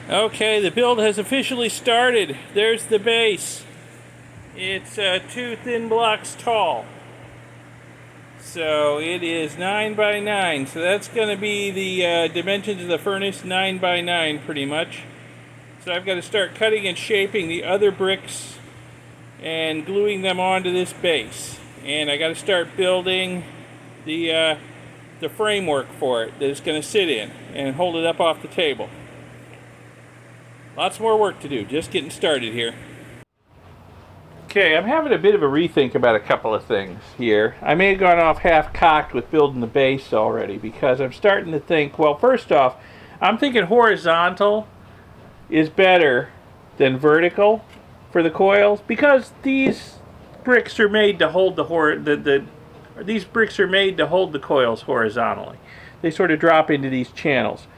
Okay, the build has officially started. There's the base. It's 2 thin blocks tall. So it is 9 by 9. So that's going to be the dimensions of the furnace, 9 by 9 pretty much. So I've got to start cutting and shaping the other bricks and gluing them onto this base. And I got to start building the framework for it that it's going to sit in and hold it up off the table. Lots more work to do, just getting started here. Okay, I'm having a bit of a rethink about a couple of things here. I may have gone off half-cocked with building the base already because I'm starting to think, well, first off, I'm thinking horizontal is better than vertical for the coils because these bricks are made to hold these bricks are made to hold the coils horizontally. They sort of drop into these channels.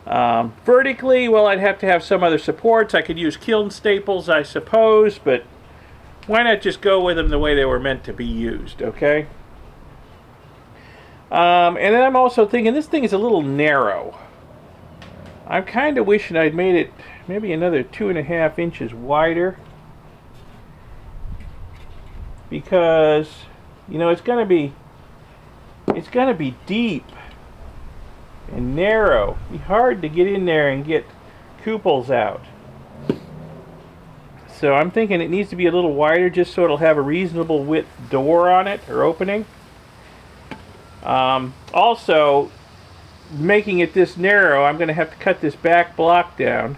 Vertically, well, I'd have to have some other supports. I could use kiln staples, I suppose, but why not just go with them the way they were meant to be used, okay? And then I'm also thinking this thing is a little narrow. I'm kind of wishing I'd made it maybe another 2.5 inches wider because, you know, it's gonna be deep and narrow. It'd be hard to get in there and get cupels out. So I'm thinking it needs to be a little wider just so it'll have a reasonable width door on it, or opening. Also, making it this narrow, I'm going to have to cut this back block down.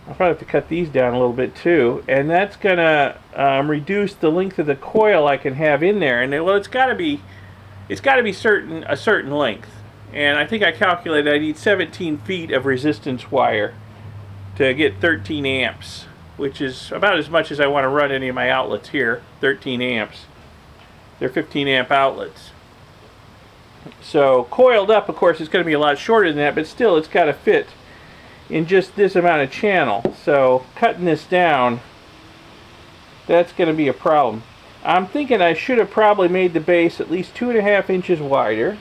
I'll probably have to cut these down a little bit too, and that's going to reduce the length of the coil I can have in there. And well, it's got to be a certain length. And I think I calculated I need 17 feet of resistance wire to get 13 amps, which is about as much as I want to run any of my outlets here, 13 amps. They're 15 amp outlets. So coiled up, of course, it's going to be a lot shorter than that, but still it's got to fit in just this amount of channel. So cutting this down, that's going to be a problem. I'm thinking I should have probably made the base at least 2.5 inches wider.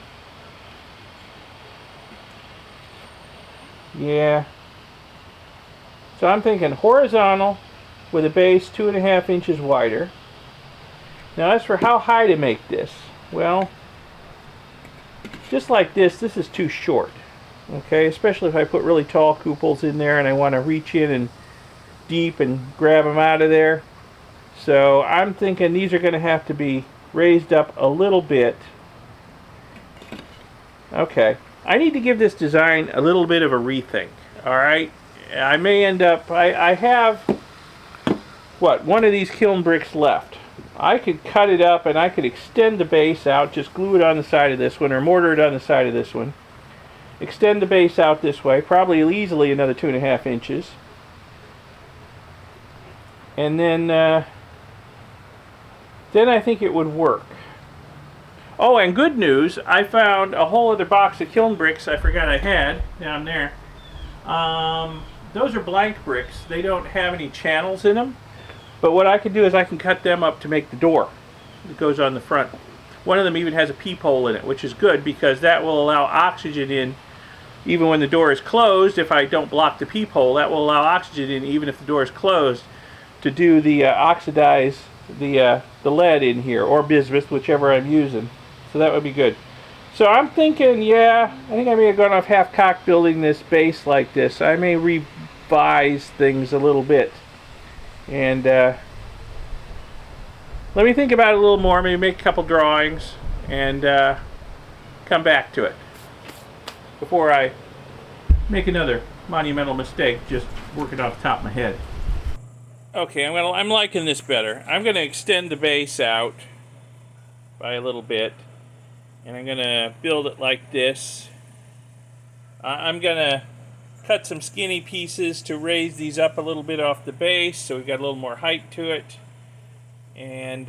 Yeah. So I'm thinking horizontal with a base 2.5 inches wider. Now as for how high to make this, well, just like this is too short. Okay, especially if I put really tall cupels in there and I want to reach in and deep and grab them out of there. So I'm thinking these are going to have to be raised up a little bit. Okay, I need to give this design a little bit of a rethink. Alright, I may end up, I have, one of these kiln bricks left. I could cut it up and I could extend the base out, just glue it on the side of this one or mortar it on the side of this one. Extend the base out this way, probably easily another 2.5 inches. And then I think it would work. Oh, and good news, I found a whole other box of kiln bricks I forgot I had down there. Those are blank bricks. They don't have any channels in them. But what I can do is I can cut them up to make the door that goes on the front. One of them even has a peephole in it, which is good because that will allow oxygen in even when the door is closed. If I don't block the peephole, that will allow oxygen in even if the door is closed to do the oxidize the lead in here, or bismuth, whichever I'm using. So that would be good. So I'm thinking, yeah, I think I may have gone off half-cocked building this base like this. I may revise things a little bit. And let me think about it a little more, maybe make a couple drawings, and come back to it before I make another monumental mistake just working off the top of my head. Okay, I'm liking this better. I'm going to extend the base out by a little bit, and I'm going to build it like this. I'm going to cut some skinny pieces to raise these up a little bit off the base so we've got a little more height to it. And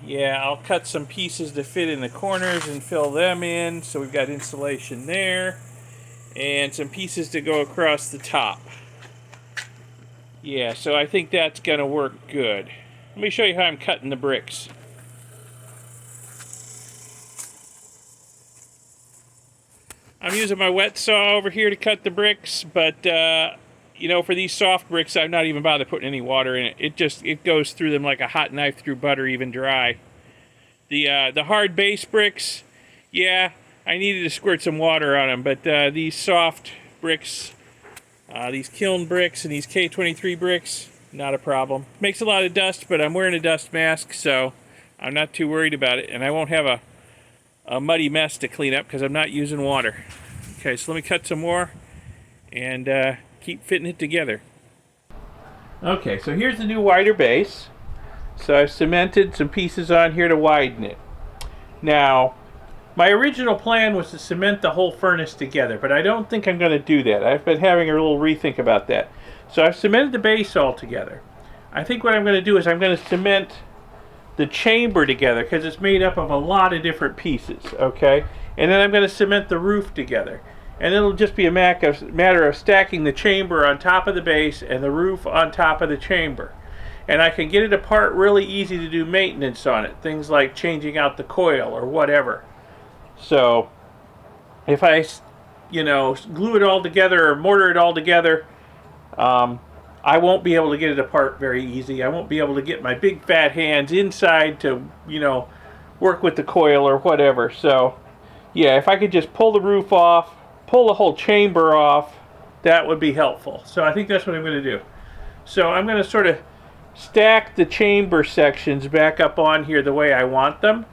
yeah, I'll cut some pieces to fit in the corners and fill them in so we've got insulation there. And some pieces to go across the top. Yeah, so I think that's going to work good. Let me show you how I'm cutting the bricks. I'm using my wet saw over here to cut the bricks, but you know, for these soft bricks, I'm not even bothered putting any water in it. It goes through them like a hot knife through butter, even dry. The hard base bricks, yeah, I needed to squirt some water on them, but these soft bricks, these Kiln bricks and these K23 bricks, not a problem. Makes a lot of dust, but I'm wearing a dust mask, so I'm not too worried about it, and I won't have a muddy mess to clean up because I'm not using water. Okay, so let me cut some more and keep fitting it together. Okay, so here's the new wider base. So I've cemented some pieces on here to widen it. Now, my original plan was to cement the whole furnace together, but I don't think I'm going to do that. I've been having a little rethink about that. So I've cemented the base all together. I think what I'm going to do is I'm going to cement the chamber together because it's made up of a lot of different pieces, okay? And then I'm going to cement the roof together. And it'll just be a matter of stacking the chamber on top of the base and the roof on top of the chamber. And I can get it apart really easy to do maintenance on it. Things like changing out the coil or whatever. So if I, you know, glue it all together or mortar it all together, I won't be able to get it apart very easy. I won't be able to get my big fat hands inside to, you know, work with the coil or whatever. So yeah, if I could just pull the roof off, pull the whole chamber off, that would be helpful. So I think that's what I'm going to do. So I'm going to sort of stack the chamber sections back up on here the way I want them,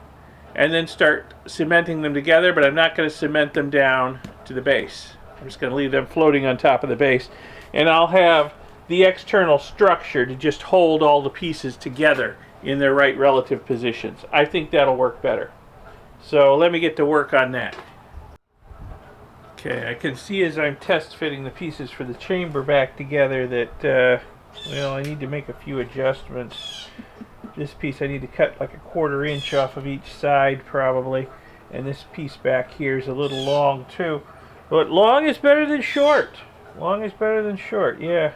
and then start cementing them together, but I'm not going to cement them down to the base. I'm just going to leave them floating on top of the base, and I'll have the external structure to just hold all the pieces together in their right relative positions. I think that'll work better. So let me get to work on that. Okay, I can see as I'm test fitting the pieces for the chamber back together that well, I need to make a few adjustments. This piece I need to cut like a 1/4 inch off of each side probably, and this piece back here is a little long too. But long is better than short. Long is better than short, yeah.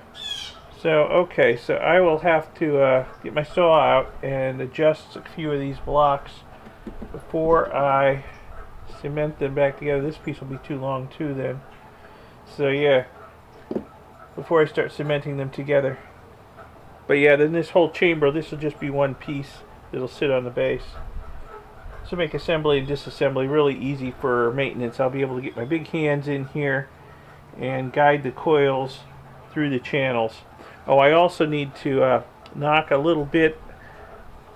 So okay, so I will have to get my saw out and adjust a few of these blocks before I cement them back together. This piece will be too long too then. So yeah, before I start cementing them together. But yeah, then this whole chamber, this will just be one piece that'll sit on the base. So make assembly and disassembly really easy for maintenance. I'll be able to get my big hands in here and guide the coils through the channels. Oh, I also need to knock a little bit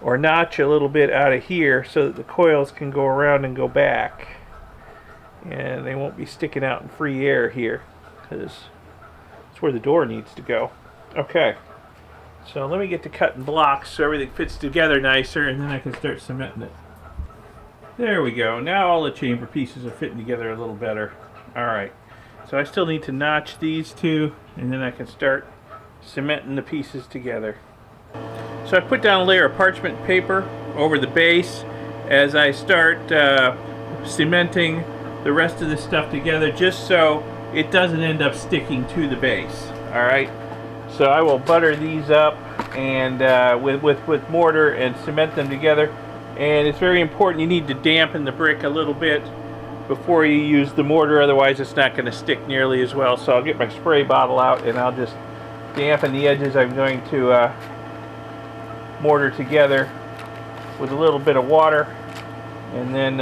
or notch a little bit out of here so that the coils can go around and go back. And they won't be sticking out in free air here, because that's where the door needs to go. Okay, so let me get to cutting blocks so everything fits together nicer, and then I can start cementing it. There we go. Now all the chamber pieces are fitting together a little better. Alright, so I still need to notch these two, and then I can start cementing the pieces together. So I put down a layer of parchment paper over the base as I start cementing the rest of this stuff together, just so it doesn't end up sticking to the base. Alright, so I will butter these up and with mortar and cement them together. And it's very important, you need to dampen the brick a little bit before you use the mortar, otherwise it's not going to stick nearly as well. So I'll get my spray bottle out and I'll just dampen the edges. I'm going to mortar together with a little bit of water, and then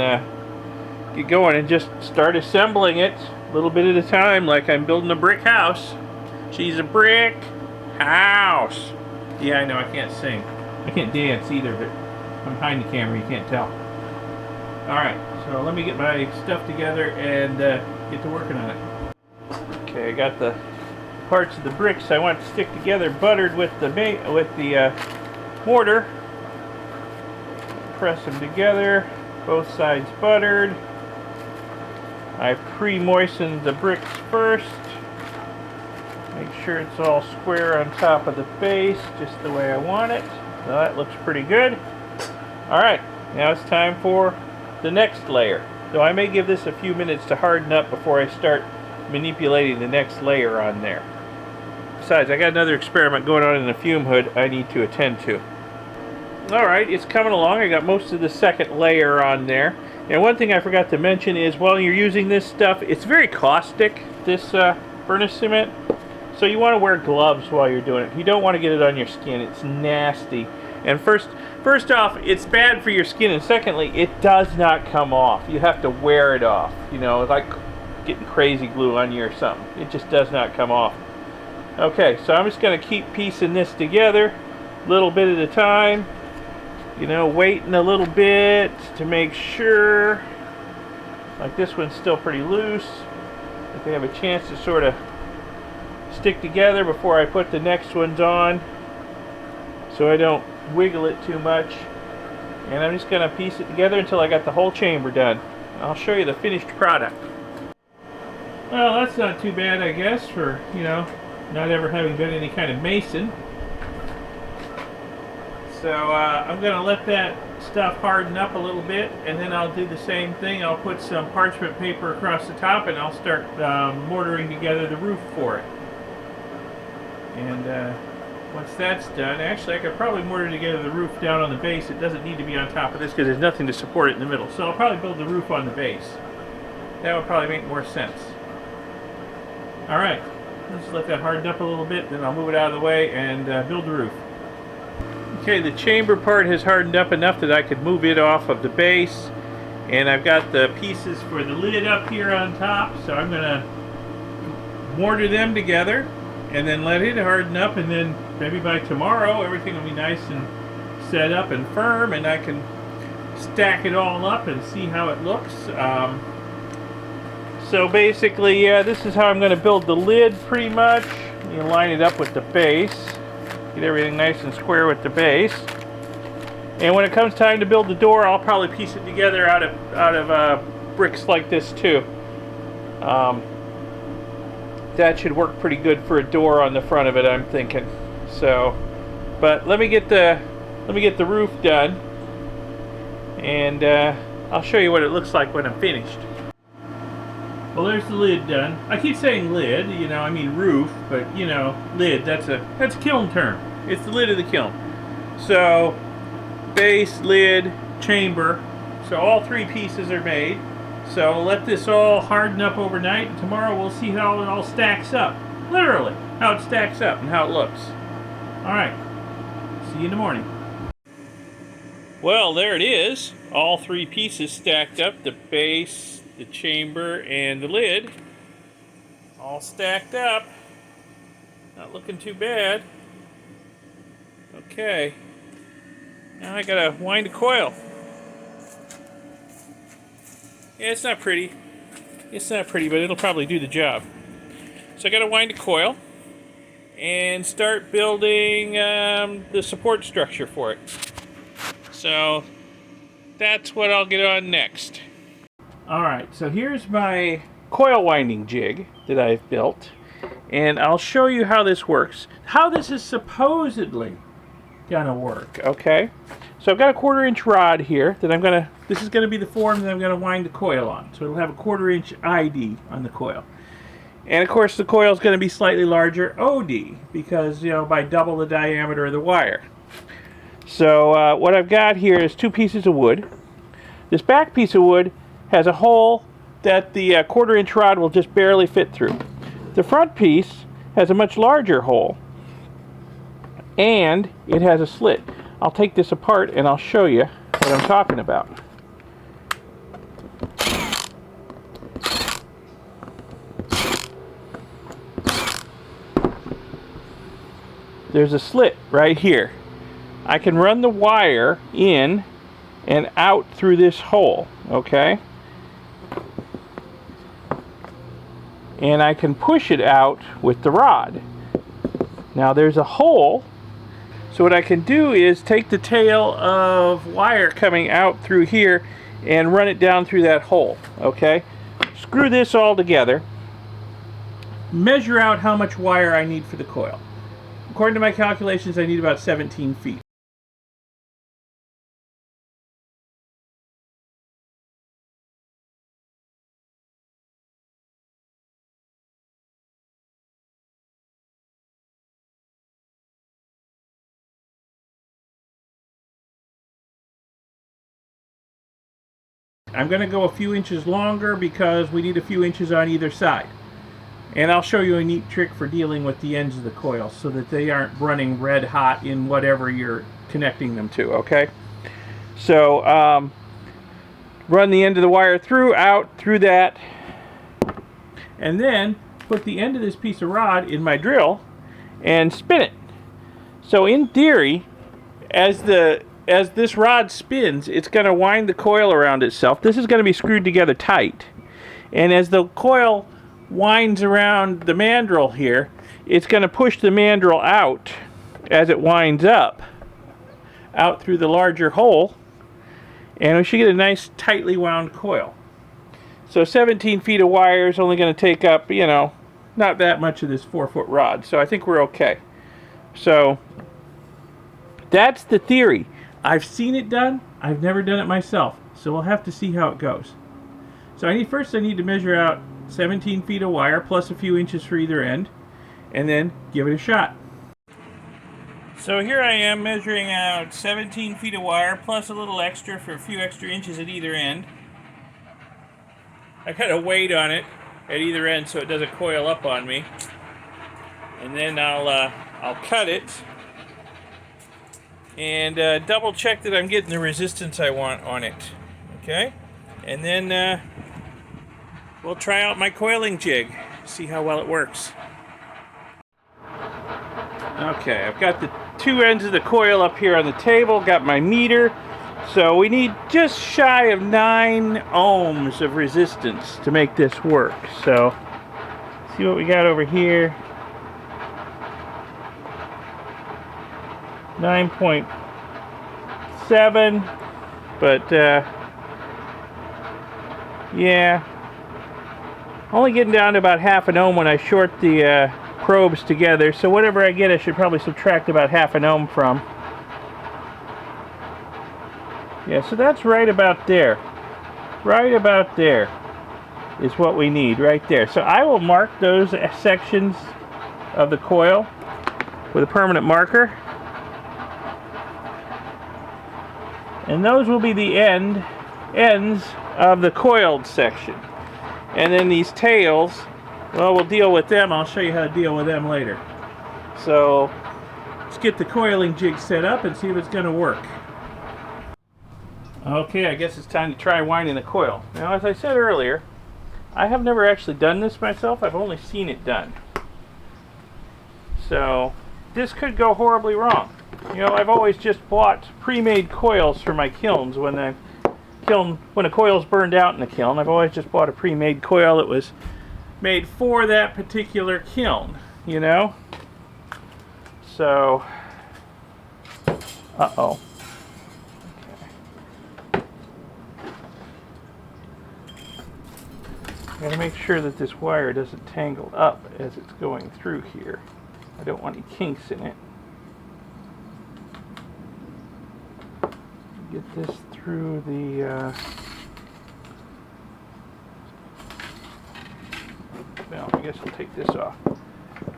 get going and just start assembling it a little bit at a time, like I'm building a brick house. She's a brick house. Yeah, I know, I can't sing. I can't dance either, but I'm behind the camera, you can't tell. Alright, so let me get my stuff together and get to working on it. Okay, I got the parts of the bricks I want to stick together buttered with the mortar. Press them together, both sides buttered. I pre-moistened the bricks first. Make sure it's all square on top of the base, just the way I want it. So that looks pretty good. Alright, now it's time for the next layer. So I may give this a few minutes to harden up before I start manipulating the next layer on there. Besides, I got another experiment going on in the fume hood I need to attend to. Alright, it's coming along. I got most of the second layer on there. And one thing I forgot to mention is while you're using this stuff, it's very caustic, this furnace cement. So you want to wear gloves while you're doing it. You don't want to get it on your skin. It's nasty. And first off, it's bad for your skin, and secondly, it does not come off. You have to wear it off. You know, like getting crazy glue on you or something. It just does not come off. Okay, so I'm just going to keep piecing this together, a little bit at a time. You know, waiting a little bit to make sure. Like this one's still pretty loose. If they have a chance to sort of stick together before I put the next ones on, so I don't wiggle it too much. And I'm just going to piece it together until I got the whole chamber done. I'll show you the finished product. Well, that's not too bad, I guess, for, you know, not ever having been any kind of mason. So I'm going to let that stuff harden up a little bit, and then I'll do the same thing. I'll put some parchment paper across the top, and I'll start mortaring together the roof for it. And once that's done, actually I could probably mortar together the roof down on the base. It doesn't need to be on top of this because there's nothing to support it in the middle. So I'll probably build the roof on the base. That would probably make more sense. Alright, let's let that harden up a little bit, then I'll move it out of the way and build the roof. Okay, the chamber part has hardened up enough that I could move it off of the base. And I've got the pieces for the lid up here on top, so I'm going to mortar them together and then let it harden up, and then maybe by tomorrow everything will be nice and set up and firm, and I can stack it all up and see how it looks. So basically, yeah, this is how I'm going to build the lid pretty much. You line it up with the base. Get everything nice and square with the base. And when it comes time to build the door, I'll probably piece it together out of bricks like this too. That should work pretty good for a door on the front of it, I'm thinking. So, but let me get the roof done, and I'll show you what it looks like when I'm finished. Well, there's the lid done. I keep saying lid, you know, I mean roof, but you know, lid, that's a kiln term. It's the lid of the kiln. So, base, lid, chamber. So all three pieces are made. So let this all harden up overnight, and tomorrow we'll see how it all stacks up. Literally, how it stacks up and how it looks. Alright, see you in the morning. Well, there it is. All three pieces stacked up. The base, the chamber, and the lid. All stacked up. Not looking too bad. Okay. Now I gotta wind a coil. Yeah, it's not pretty. It's not pretty, but it'll probably do the job. So I gotta wind a coil and start building the support structure for it. So that's what I'll get on next. Alright, so here's my coil winding jig that I've built, and I'll show you how this works. How this is supposedly gonna work, okay? So I've got a 1/4-inch rod here that this is gonna be the form that I'm gonna wind the coil on. So it'll have a 1/4-inch ID on the coil. And of course the coil is gonna be slightly larger OD, because, you know, by double the diameter of the wire. So what I've got here is 2 pieces of wood. This back piece of wood has a hole that the 1/4-inch rod will just barely fit through. The front piece has a much larger hole, and it has a slit. I'll take this apart and I'll show you what I'm talking about. There's a slit right here. I can run the wire in and out through this hole, okay? And I can push it out with the rod. Now there's a hole, so what I can do is take the tail of wire coming out through here and run it down through that hole, okay? Screw this all together, measure out how much wire I need for the coil. According to my calculations, I need about 17 feet. I'm going to go a few inches longer because we need a few inches on either side. And I'll show you a neat trick for dealing with the ends of the coil so that they aren't running red hot in whatever you're connecting them to, okay? So run the end of the wire through that, and then put the end of this piece of rod in my drill and spin it. So in theory, as this rod spins, it's going to wind the coil around itself. This is going to be screwed together tight. And as the coil winds around the mandrel here, it's going to push the mandrel out as it winds up, out through the larger hole, and we should get a nice tightly wound coil. So 17 feet of wire is only going to take up, you know, not that much of this 4-foot rod, so I think we're okay. So that's the theory. I've seen it done. I've never done it myself, so we'll have to see how it goes. So first I need to measure out 17 feet of wire plus a few inches for either end, and then give it a shot. So here I am measuring out 17 feet of wire plus a little extra for a few extra inches at either end. I got a weight on it at either end so it doesn't coil up on me. And then I'll cut it and double check that I'm getting the resistance I want on it. Okay? And then we'll try out my coiling jig, see how well it works. Okay, I've got the two ends of the coil up here on the table, got my meter. So we need just shy of 9 ohms of resistance to make this work. So, see what we got over here. 9.7, but yeah, only getting down to about half an ohm when I short the probes together. So whatever I get, I should probably subtract about half an ohm from. Yeah, so that's right about there. Right about there is what we need, right there. So I will mark those sections of the coil with a permanent marker. And those will be the ends of the coiled section. And then these tails, well, we'll deal with them. I'll show you how to deal with them later. So let's get the coiling jig set up and see if it's going to work. Okay, I guess it's time to try winding the coil. Now, as I said earlier, I have never actually done this myself. I've only seen it done. So this could go horribly wrong. You know, I've always just bought pre-made coils for my kilns. When a coil's burned out in the kiln, I've always just bought a pre-made coil that was made for that particular kiln, you know? So, uh-oh. Gotta make sure that this wire doesn't tangle up as it's going through here. I don't want any kinks in it. Get this through the well, I guess I'll take this off.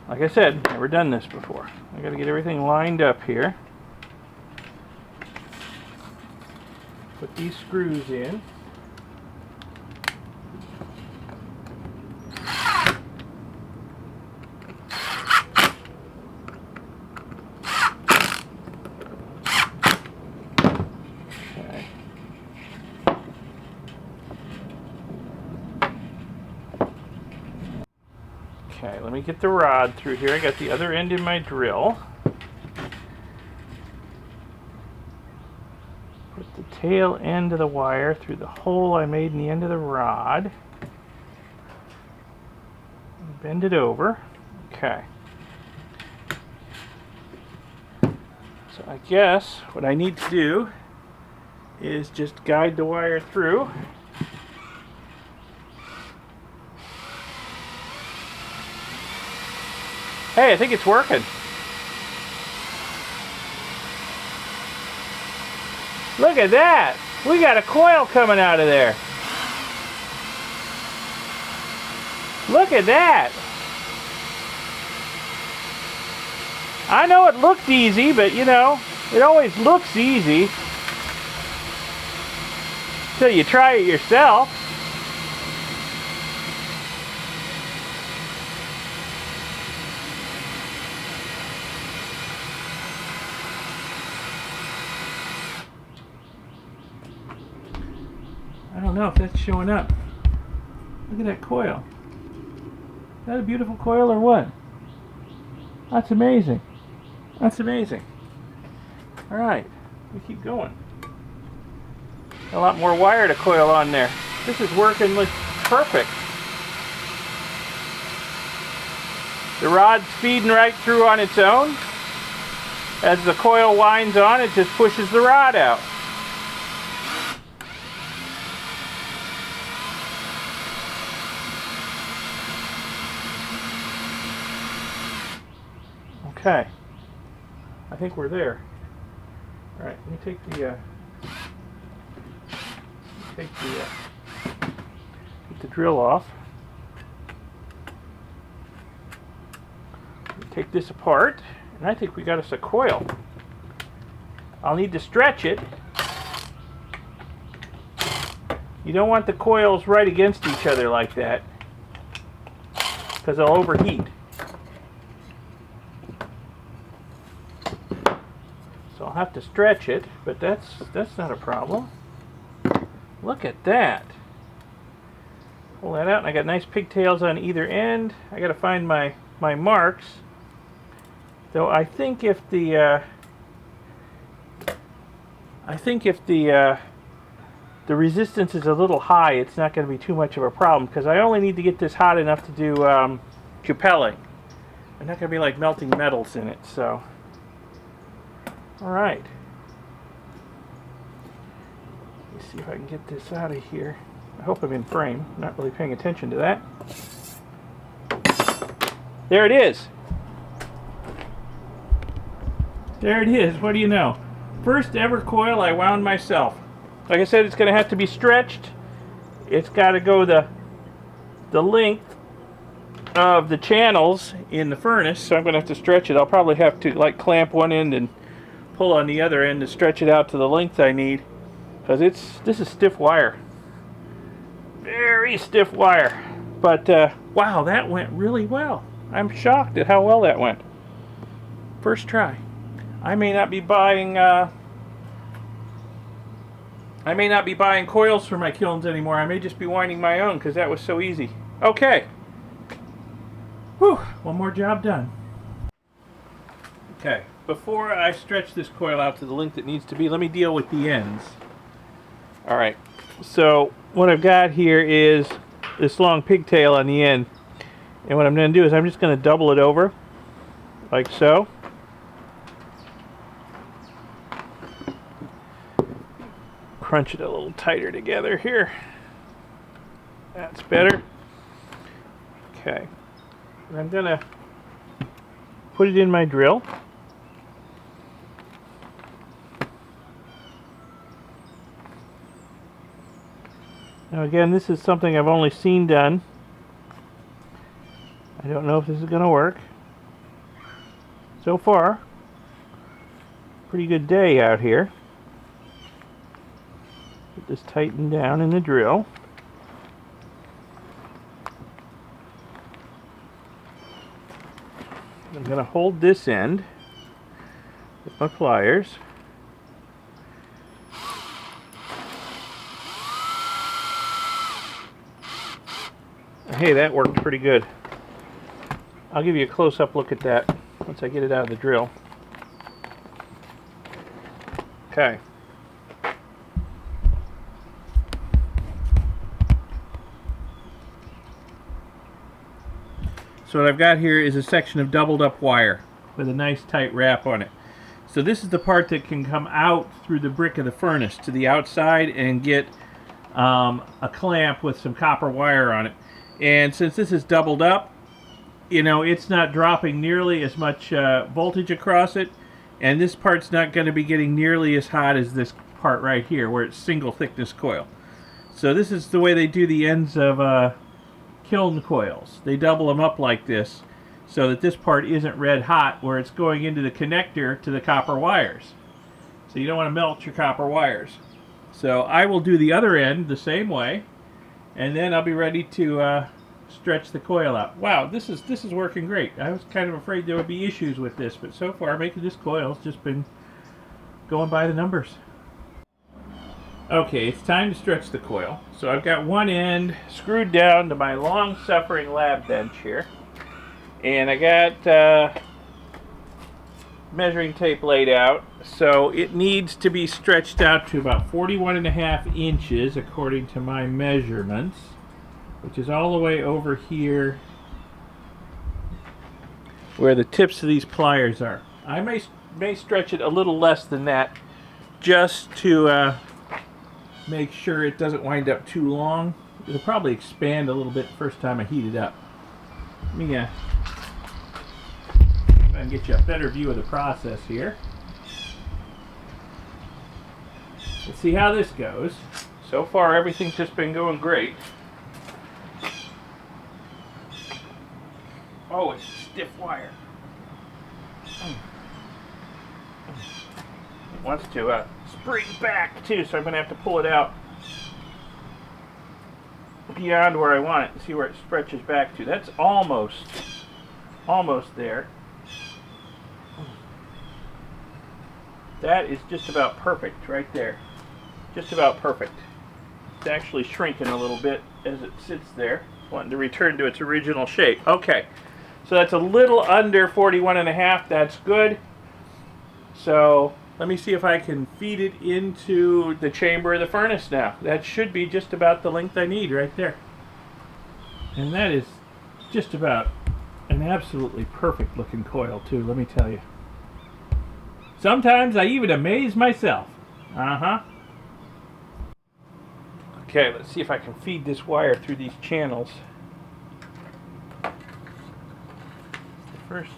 Like I said, never done this before. I gotta get everything lined up here. Put these screws in. Okay, let me get the rod through here. I got the other end in my drill. Put the tail end of the wire through the hole I made in the end of the rod. Bend it over. Okay. So I guess what I need to do is just guide the wire through. Hey, I think it's working. Look at that! We got a coil coming out of there. Look at that! I know it looked easy, but you know, it always looks easy till you try it yourself. know if that's showing up. Look at that coil. Is that a beautiful coil or what? That's amazing. That's amazing. Alright, we keep going. A lot more wire to coil on there. This is working like perfect. The rod's feeding right through on its own. As the coil winds on, it just pushes the rod out. Okay, I think we're there. All right, let me take the drill off. Take this apart, and I think we got us a coil. I'll need to stretch it. You don't want the coils right against each other like that, because they'll overheat. So I'll have to stretch it, but that's not a problem. Look at that. Pull that out, and I got nice pigtails on either end. I got to find my marks. Though I think if the resistance is a little high, it's not going to be too much of a problem, because I only need to get this hot enough to do Cupelling. I'm not going to be like melting metals in it, so. Alright. Let's see if I can get this out of here. I hope I'm in frame. I'm not really paying attention to that. There it is. There it is. What do you know? First ever coil I wound myself. Like I said, it's going to have to be stretched. It's got to go the length of the channels in the furnace, so I'm going to have to stretch it. I'll probably have to like clamp one end and pull on the other end to stretch it out to the length I need, because this is stiff wire. Very stiff wire. But wow, that went really well. I'm shocked at how well that went. First try. I may not be buying coils for my kilns anymore. I may just be winding my own, because that was so easy. Okay. Whew, one more job done. Okay, before I stretch this coil out to the length it needs to be, let me deal with the ends. Alright, so what I've got here is this long pigtail on the end. And what I'm going to do is I'm just going to double it over, like so. Crunch it a little tighter together here. That's better. Okay. And I'm going to put it in my drill. Now again, this is something I've only seen done. I don't know if this is going to work. So far, pretty good day out here. Get this tightened down in the drill. I'm going to hold this end with my pliers. Hey, that worked pretty good. I'll give you a close-up look at that once I get it out of the drill. Okay. So what I've got here is a section of doubled up wire with a nice tight wrap on it. So this is the part that can come out through the brick of the furnace to the outside and get a clamp with some copper wire on it. And since this is doubled up, you know, it's not dropping nearly as much voltage across it, and this part's not going to be getting nearly as hot as this part right here where it's single thickness coil. So this is the way they do the ends of kiln coils. They double them up like this so that this part isn't red hot where it's going into the connector to the copper wires. So you don't want to melt your copper wires. So I will do the other end the same way, and then I'll be ready to stretch the coil out. Wow, this is working great. I was kind of afraid there would be issues with this, but so far making this coil has just been going by the numbers. Okay, it's time to stretch the coil. So I've got one end screwed down to my long-suffering lab bench here. And I got measuring tape laid out. So it needs to be stretched out to about 41.5 inches according to my measurements, which is all the way over here where the tips of these pliers are. I may stretch it a little less than that just to make sure it doesn't wind up too long. It'll probably expand a little bit the first time I heat it up. Let me see if I can get you a better view of the process here. Let's see how this goes. So far everything's just been going great. Oh, it's stiff wire. It wants to spring back too, so I'm going to have to pull it out beyond where I want it and see where it stretches back to. That's almost there. That is just about perfect right there. Just about perfect. It's actually shrinking a little bit as it sits there. It's wanting to return to its original shape. Okay. So that's a little under 41.5. That's good. So let me see if I can feed it into the chamber of the furnace now. That should be just about the length I need right there. And that is just about an absolutely perfect looking coil too, let me tell you. Sometimes I even amaze myself. Okay, let's see if I can feed this wire through these channels. First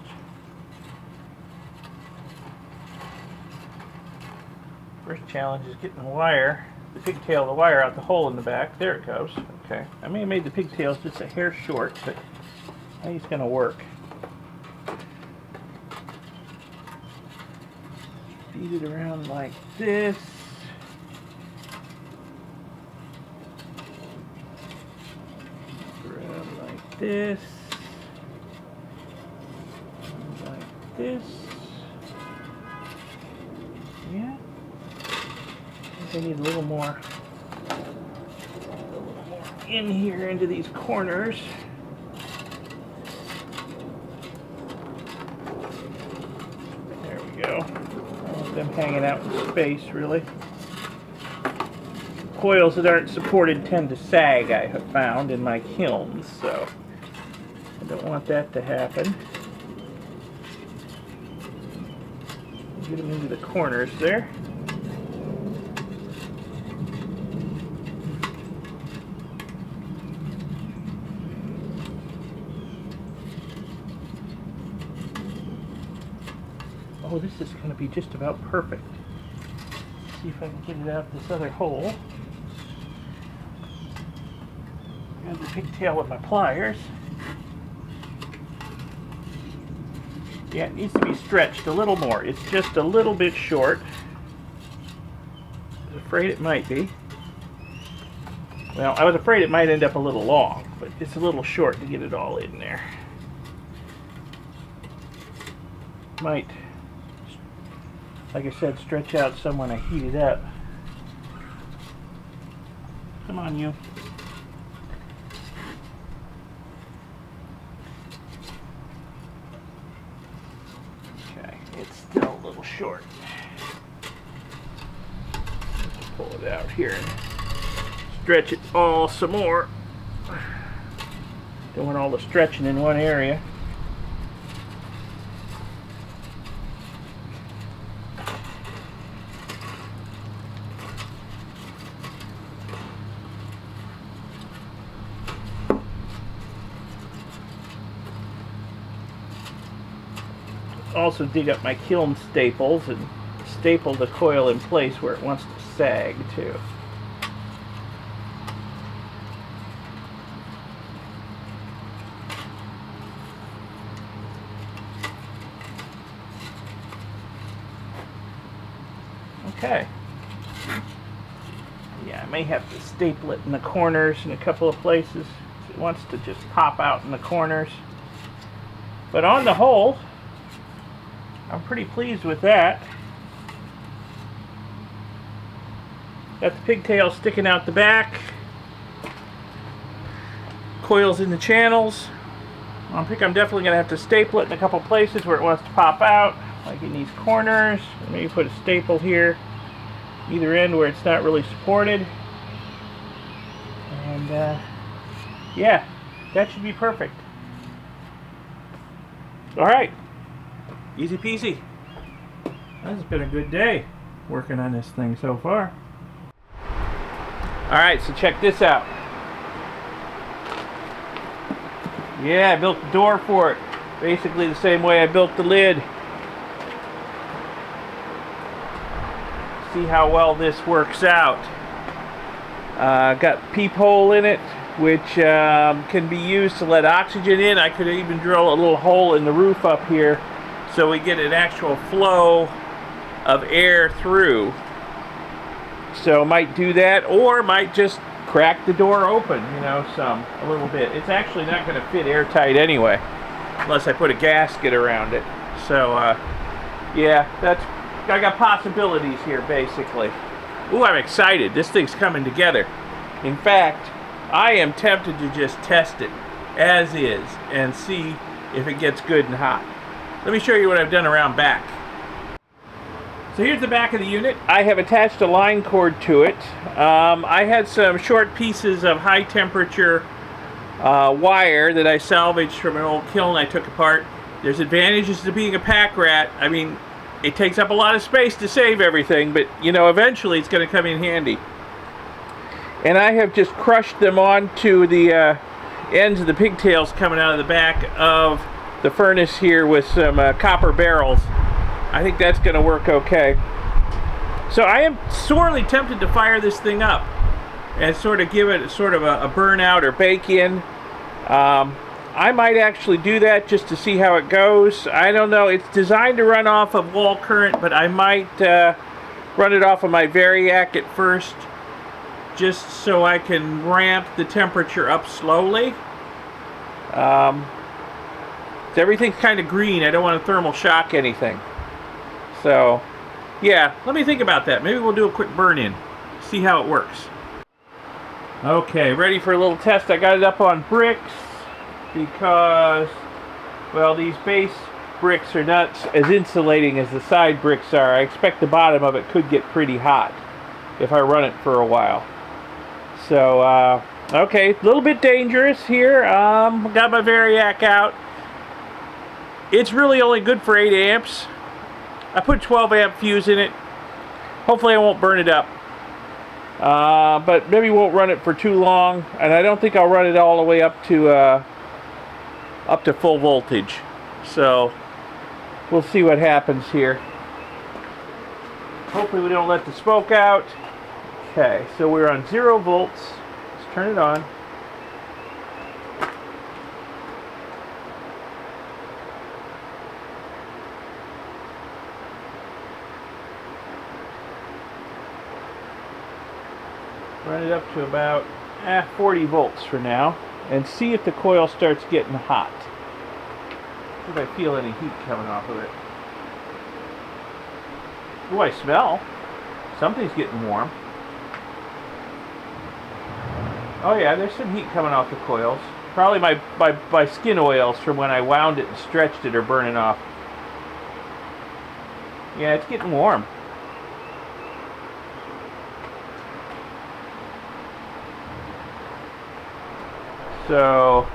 challenge is getting the pigtail of the wire out the hole in the back. There it goes. Okay. I may have made the pigtails just a hair short, but I think it's going to work. Feed it around like this. Around like this. Like this. Yeah. I think I need a little more in here into these corners. There we go. I want them hanging out in space, really. Coils that aren't supported tend to sag, I have found, in my kilns, so I don't want that to happen. Get them into the corners there. Oh, this is going to be just about perfect. Let's see if I can get it out this other hole. Grab the pigtail with my pliers. Yeah, it needs to be stretched a little more. It's just a little bit short. I was afraid it might be. Well, I was afraid it might end up a little long, but it's a little short to get it all in there. Might, like I said, stretch out some when I heat it up. Come on, you. Okay, it's still a little short. Let's pull it out here and stretch it all some more. Don't want all the stretching in one area. Also dig up my kiln staples and staple the coil in place where it wants to sag too. Okay. Yeah, I may have to staple it in the corners in a couple of places. It wants to just pop out in the corners. But on the whole, I'm pretty pleased with that. Got the pigtails sticking out the back. Coils in the channels. I think I'm definitely going to have to staple it in a couple places where it wants to pop out, like in these corners. Maybe put a staple here, either end where it's not really supported. And yeah, that should be perfect. Alright, easy peasy. This has been a good day working on this thing so far. Alright, so check this out. Yeah, I built the door for it. Basically the same way I built the lid. See how well this works out. Got peephole in it, which can be used to let oxygen in. I could even drill a little hole in the roof up here so we get an actual flow of air through. So might do that, or might just crack the door open, you know, a little bit. It's actually not going to fit airtight anyway, unless I put a gasket around it. So, yeah, I got possibilities here, basically. Ooh, I'm excited. This thing's coming together. In fact, I am tempted to just test it as is and see if it gets good and hot. Let me show you what I've done around back. So here's the back of the unit. I have attached a line cord to it. I had some short pieces of high temperature wire that I salvaged from an old kiln I took apart. There's advantages to being a pack rat. I mean, it takes up a lot of space to save everything, but you know, eventually it's going to come in handy. And I have just crushed them onto the ends of the pigtails coming out of the back of the furnace here with some copper barrels. I think that's going to work okay. So I am sorely tempted to fire this thing up and sort of give it sort of a burnout or bake in. I might actually do that just to see how it goes. I don't know. It's designed to run off of wall current, but I might run it off of my Variac at first, just so I can ramp the temperature up slowly. Everything's kind of green. I don't want to thermal shock anything. So, yeah, let me think about that. Maybe we'll do a quick burn-in, see how it works. Okay, ready for a little test. I got it up on bricks because, well, these base bricks are not as insulating as the side bricks are. I expect the bottom of it could get pretty hot if I run it for a while. So, okay, a little bit dangerous here. Got my Variac out. It's really only good for 8 amps. I put 12 amp fuse in it. Hopefully I won't burn it up. But maybe won't run it for too long, and I don't think I'll run it all the way up to full voltage. So we'll see what happens here. Hopefully we don't let the smoke out. Okay, so we're on 0 volts. Let's turn it on. Run it up to about 40 volts for now, and see if the coil starts getting hot. See if I feel any heat coming off of it. Oh, I smell. Something's getting warm. Oh yeah, there's some heat coming off the coils. Probably my skin oils from when I wound it and stretched it are burning off. Yeah, it's getting warm. So,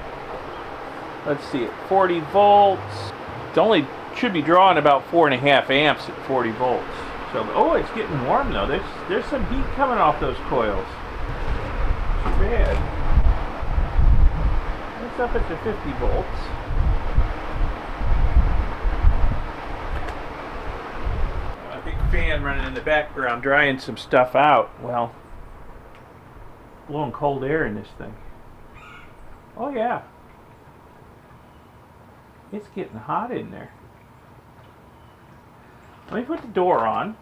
let's see, at 40 volts, it only should be drawing about 4.5 amps at 40 volts. So, oh, it's getting warm though. There's some heat coming off those coils. Too bad. It's up at the 50 volts. A big fan running in the background, drying some stuff out. Well, blowing cold air in this thing. Oh yeah, it's getting hot in there. Let me put the door on,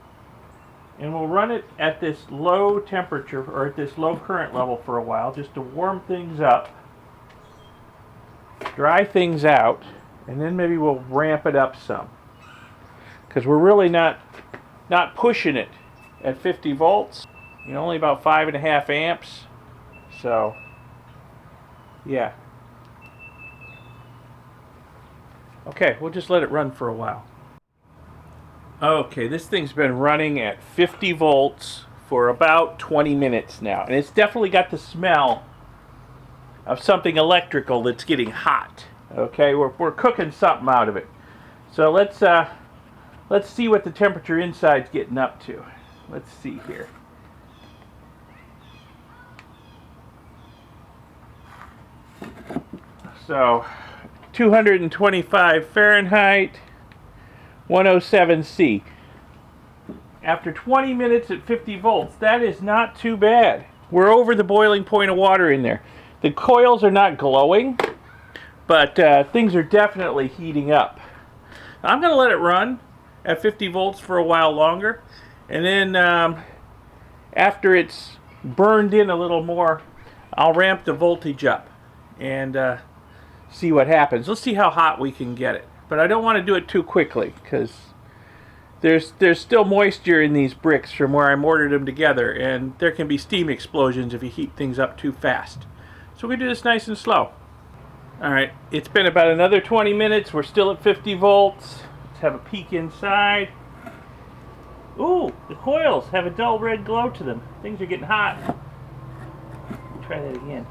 and we'll run it at this low temperature, or at this low current level for a while, just to warm things up, dry things out, and then maybe we'll ramp it up some. Because we're really not pushing it at 50 volts. You know, only about 5.5 amps. So, yeah. Okay, we'll just let it run for a while. Okay, this thing's been running at 50 volts for about 20 minutes now. And it's definitely got the smell of something electrical that's getting hot. Okay, we're cooking something out of it. So let's see what the temperature inside's getting up to. Let's see here. So 225 Fahrenheit, 107 C. After 20 minutes at 50 volts, that is not too bad. We're over the boiling point of water in there. The coils are not glowing, but things are definitely heating up. I'm going to let it run at 50 volts for a while longer, and then after it's burned in a little more, I'll ramp the voltage up and see what happens. Let's see how hot we can get it. But I don't want to do it too quickly because there's still moisture in these bricks from where I mortared them together, and there can be steam explosions if you heat things up too fast. So we're going to do this nice and slow. Alright, it's been about another 20 minutes. We're still at 50 volts. Let's have a peek inside. Ooh, the coils have a dull red glow to them. Things are getting hot. Try that again.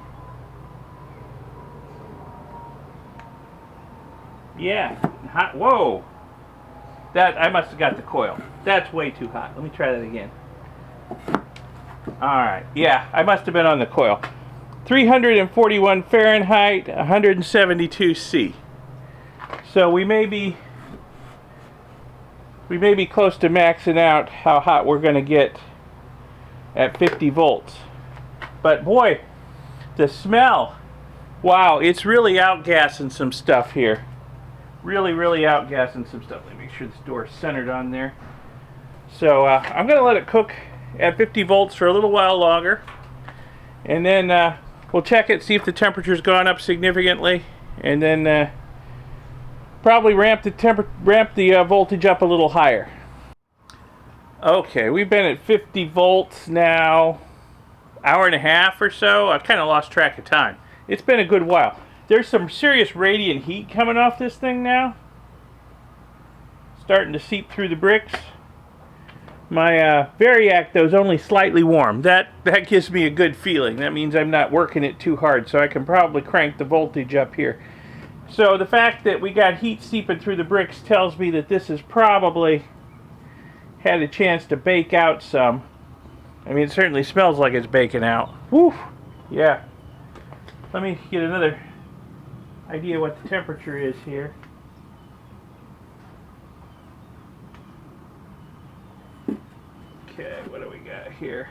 Yeah, hot. Whoa! That, I must have got the coil. That's way too hot. Let me try that again. Alright, yeah, I must have been on the coil. 341 Fahrenheit, 172 C. So we may be close to maxing out how hot we're going to get at 50 volts. But boy, the smell. Wow, it's really outgassing some stuff here. Really outgassing some stuff. Let me make sure this door is centered on there. So I'm going to let it cook at 50 volts for a little while longer. And then we'll check it, see if the temperature's gone up significantly. And then probably ramp the voltage up a little higher. Okay, we've been at 50 volts now, hour and a half or so. I've kind of lost track of time. It's been a good while. There's some serious radiant heat coming off this thing now. Starting to seep through the bricks. My Variac, though, is only slightly warm. That gives me a good feeling. That means I'm not working it too hard, so I can probably crank the voltage up here. So the fact that we got heat seeping through the bricks tells me that this has probably had a chance to bake out some. I mean, it certainly smells like it's baking out. Woo! Yeah. Let me get another idea what the temperature is here. Okay, what do we got here?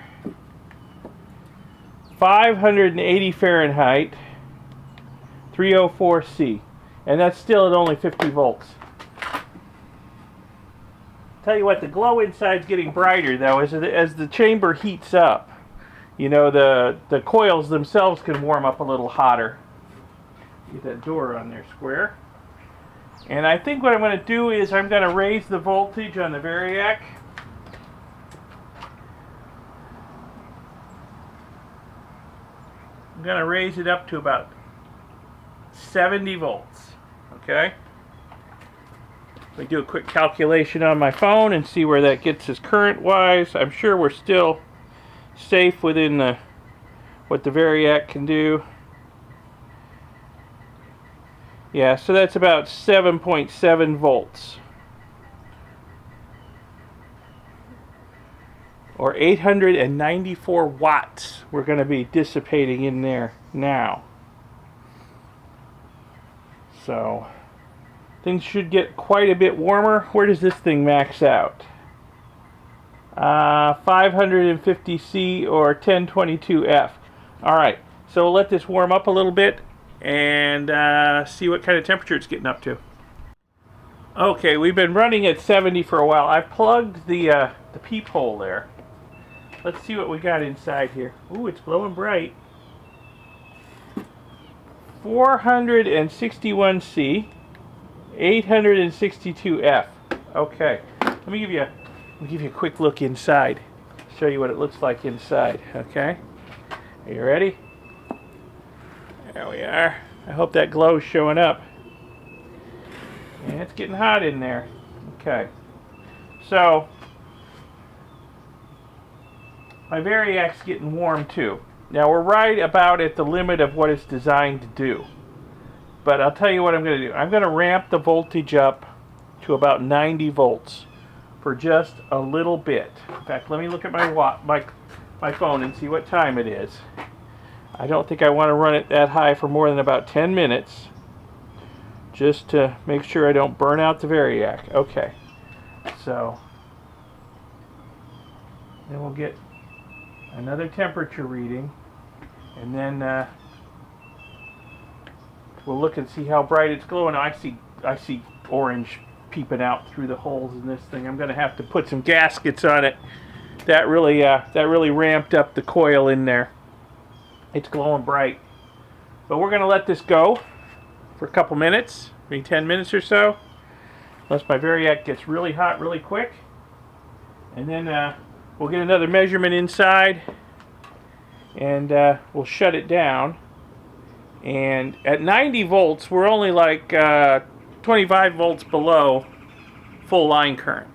580 Fahrenheit, 304 C. And that's still at only 50 volts. Tell you what, the glow inside's getting brighter though as the chamber heats up. You know, the coils themselves can warm up a little hotter. Get that door on there square. And I think what I'm going to do is I'm going to raise the voltage on the Variac. I'm going to raise it up to about 70 volts. Okay? Let me do a quick calculation on my phone and see where that gets us current-wise. I'm sure we're still safe within what the Variac can do. Yeah, so that's about 7.7 volts. Or 894 watts we're going to be dissipating in there now. So things should get quite a bit warmer. Where does this thing max out? 550 C or 1022 F. Alright, so we'll let this warm up a little bit and see what kind of temperature it's getting up to. Okay, we've been running at 70 for a while. I've plugged the peephole there. Let's see what we got inside here. Ooh, it's glowing bright. 461 C, 862 F. Okay, let me give you a quick look inside. show you what it looks like inside. Okay, are you ready? There we are. I hope that glow's showing up. And it's getting hot in there. Okay, so my Variac's getting warm too. Now we're right about at the limit of what it's designed to do. But I'll tell you what I'm going to do. I'm going to ramp the voltage up to about 90 volts for just a little bit. In fact, let me look at my phone and see what time it is. I don't think I want to run it that high for more than about 10 minutes, just to make sure I don't burn out the Variac. Okay, so then we'll get another temperature reading, and then we'll look and see how bright it's glowing. I see orange peeping out through the holes in this thing. I'm going to have to put some gaskets on it. That really ramped up the coil in there. It's glowing bright. But we're going to let this go for a couple minutes, maybe 10 minutes or so, unless my Variac gets really hot really quick. And then we'll get another measurement inside, and we'll shut it down. And at 90 volts, we're only like 25 volts below full line current,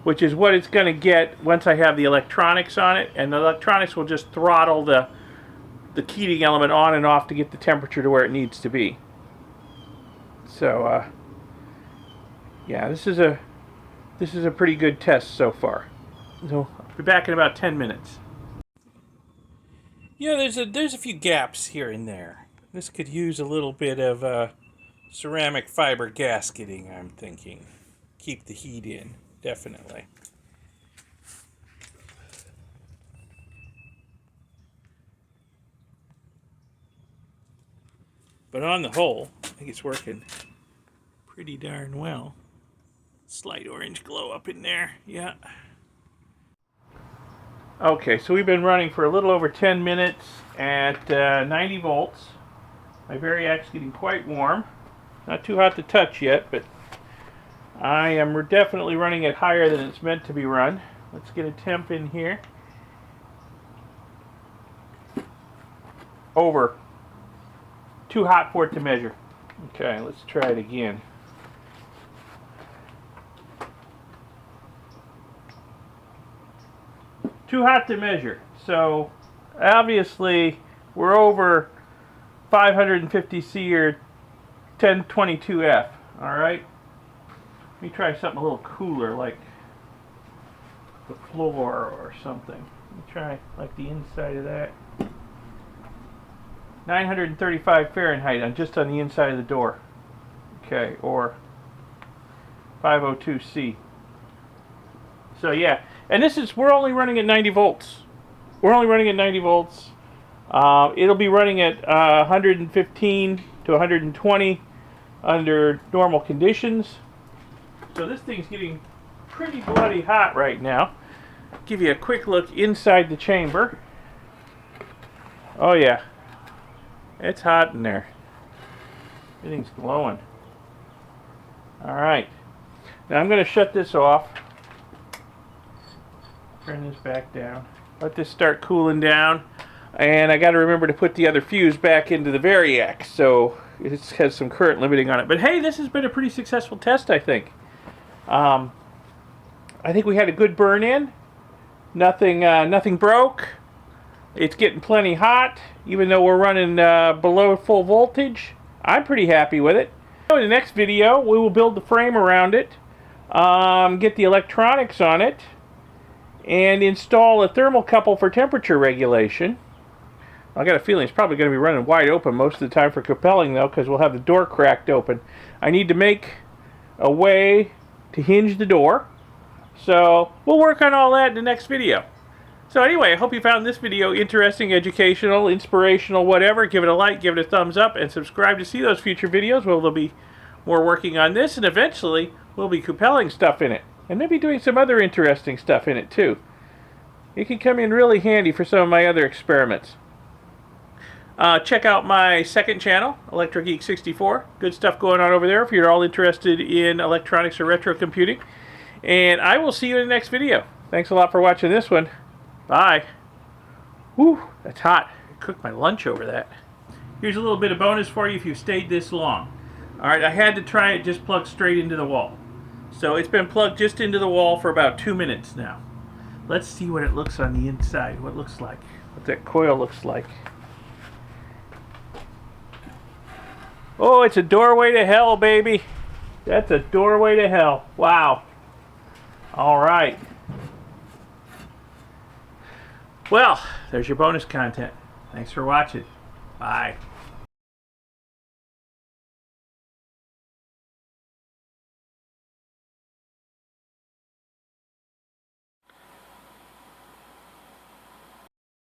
which is what it's going to get once I have the electronics on it. And the electronics will just throttle the heating element on and off to get the temperature to where it needs to be. So yeah, this is a pretty good test so far. So I'll be back in about 10 minutes. Yeah, there's a few gaps here and there. This could use a little bit of ceramic fiber gasketing, I'm thinking. Keep the heat in, definitely. But on the whole, I think it's working pretty darn well. Slight orange glow up in there, yeah. Okay, so we've been running for a little over 10 minutes at 90 volts. My Variac's getting quite warm. Not too hot to touch yet, but I am definitely running it higher than it's meant to be run. Let's get a temp in here. Over. Too hot for it to measure. Okay, let's try it again. Too hot to measure. So obviously we're over 550C or 1022F. Alright? Let me try something a little cooler, like the floor or something. Let me try like the inside of that. 935 Fahrenheit just on the inside of the door. Okay, or 502C. So yeah, and we're only running at 90 volts. We're only running at 90 volts. It'll be running at 115 to 120 under normal conditions. So this thing's getting pretty bloody hot right now. Give you a quick look inside the chamber. Oh yeah, it's hot in there. Everything's glowing. Alright, now I'm going to shut this off. Turn this back down. Let this start cooling down. And I got to remember to put the other fuse back into the Variac, so it has some current limiting on it. But hey, this has been a pretty successful test, I think. I think we had a good burn in. Nothing broke. It's getting plenty hot, even though we're running below full voltage. I'm pretty happy with it. In the next video, we will build the frame around it, get the electronics on it, and install a thermocouple for temperature regulation. I got a feeling it's probably going to be running wide open most of the time for Cupelling, though, because we'll have the door cracked open. I need to make a way to hinge the door, so we'll work on all that in the next video. So anyway, I hope you found this video interesting, educational, inspirational, whatever. Give it a like, give it a thumbs up, and subscribe to see those future videos where we'll be more working on this, and eventually we'll be Cupelling stuff in it, and maybe doing some other interesting stuff in it too. It can come in really handy for some of my other experiments. Check out my second channel, ElectroGeek64. Good stuff going on over there if you're all interested in electronics or retro computing. And I will see you in the next video. Thanks a lot for watching this one. Bye. Whew, that's hot. I cooked my lunch over that. Here's a little bit of bonus for you if you stayed this long. Alright, I had to try it just plugged straight into the wall. So it's been plugged just into the wall for about 2 minutes now. Let's see what it looks on the inside. What it looks like. What that coil looks like. Oh, it's a doorway to hell, baby. That's a doorway to hell. Wow. Alright. Well, there's your bonus content. Thanks for watching. Bye.